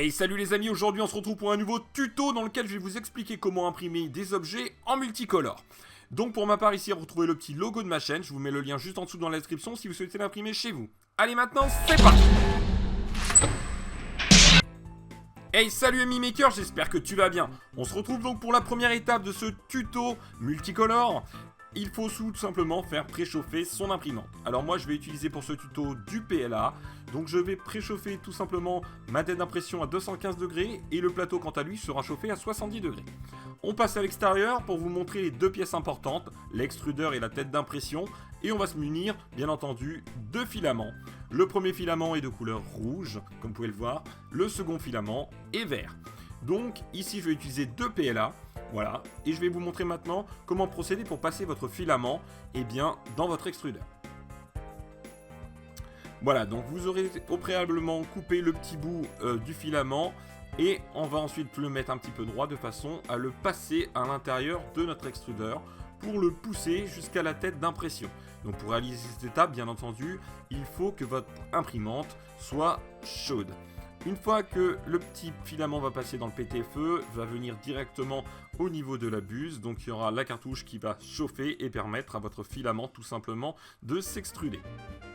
Hey salut les amis, aujourd'hui on se retrouve pour un nouveau tuto dans lequel je vais vous expliquer comment imprimer des objets en multicolore. Donc pour ma part ici, retrouvez le petit logo de ma chaîne, je vous mets le lien juste en dessous dans la description si vous souhaitez l'imprimer chez vous. Allez maintenant, c'est parti! Hey salut ami maker, j'espère que tu vas bien. On se retrouve donc pour la première étape de ce tuto multicolore. Il faut tout simplement faire préchauffer son imprimante. Alors moi je vais utiliser pour ce tuto du PLA. Donc je vais préchauffer tout simplement ma tête d'impression à 215 degrés et le plateau quant à lui sera chauffé à 70 degrés. On passe à l'extérieur pour vous montrer les deux pièces importantes, l'extrudeur et la tête d'impression. Et on va se munir bien entendu de filaments. Le premier filament est de couleur rouge, comme vous pouvez le voir. Le second filament est vert. Donc ici je vais utiliser deux PLA. Voilà, et je vais vous montrer maintenant comment procéder pour passer votre filament dans votre extrudeur. Voilà, donc vous aurez au préalablement coupé le petit bout du filament et on va ensuite le mettre un petit peu droit de façon à le passer à l'intérieur de notre extrudeur pour le pousser jusqu'à la tête d'impression. Donc pour réaliser cette étape, bien entendu, il faut que votre imprimante soit chaude. Une fois que le petit filament va passer dans le PT-feu, va venir directement au niveau de la buse. Donc il y aura la cartouche qui va chauffer et permettre à votre filament tout simplement de s'extruder.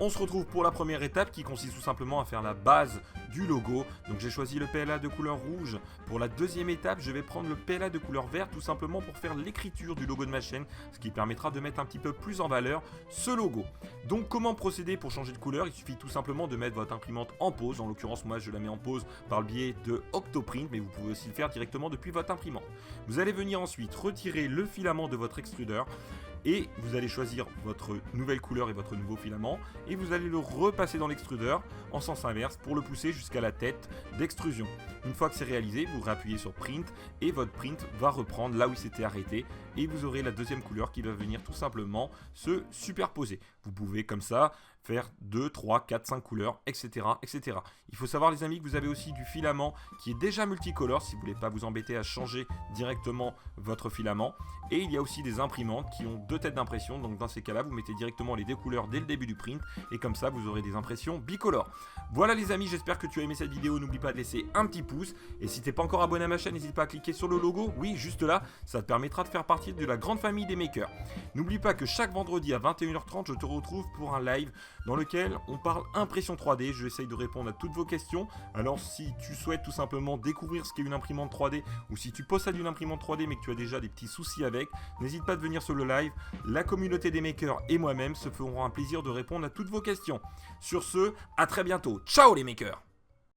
On se retrouve pour la première étape qui consiste tout simplement à faire la base du logo. Donc j'ai choisi le PLA de couleur rouge. Pour la deuxième étape, je vais prendre le PLA de couleur vert tout simplement pour faire l'écriture du logo de ma chaîne, ce qui permettra de mettre un petit peu plus en valeur ce logo. Donc comment procéder pour changer de couleur? Il suffit tout simplement de mettre votre imprimante en pause. En l'occurrence, moi je la mets en pause par le biais de Octoprint, mais vous pouvez aussi le faire directement depuis votre imprimante. Vous allez venir ensuite retirer le filament de votre extrudeur et vous allez choisir votre nouvelle couleur et votre nouveau filament et vous allez le repasser dans l'extrudeur en sens inverse pour le pousser jusqu'à la tête d'extrusion. Une fois que c'est réalisé, vous réappuyez sur Print et votre print va reprendre là où il s'était arrêté et vous aurez la deuxième couleur qui va venir tout simplement se superposer. Vous pouvez comme ça faire 2, 3, 4, 5 couleurs, etc., etc. Il faut savoir les amis que vous avez aussi du filament qui est déjà multicolore si vous ne voulez pas vous embêter à changer directement votre filament. Et il y a aussi des imprimantes qui ont deux têtes d'impression, donc dans ces cas-là, vous mettez directement les deux couleurs dès le début du print et comme ça, vous aurez des impressions bicolores. Voilà les amis, j'espère que tu as aimé cette vidéo. N'oublie pas de laisser un petit pouce et si tu n'es pas encore abonné à ma chaîne, n'hésite pas à cliquer sur le logo, oui, juste là, ça te permettra de faire partie de la grande famille des makers. N'oublie pas que chaque vendredi à 21h30, je te retrouve pour un live dans lequel on parle impression 3D. Je essaye de répondre à toutes vos questions. Alors si tu souhaites tout simplement découvrir ce qu'est une imprimante 3D ou si tu possèdes une imprimante 3D mais que tu as déjà des petits soucis avec, n'hésite pas à venir sur le live. La communauté des makers et moi-même se feront un plaisir de répondre à toutes vos questions. Sur ce, à très bientôt. Ciao les makers!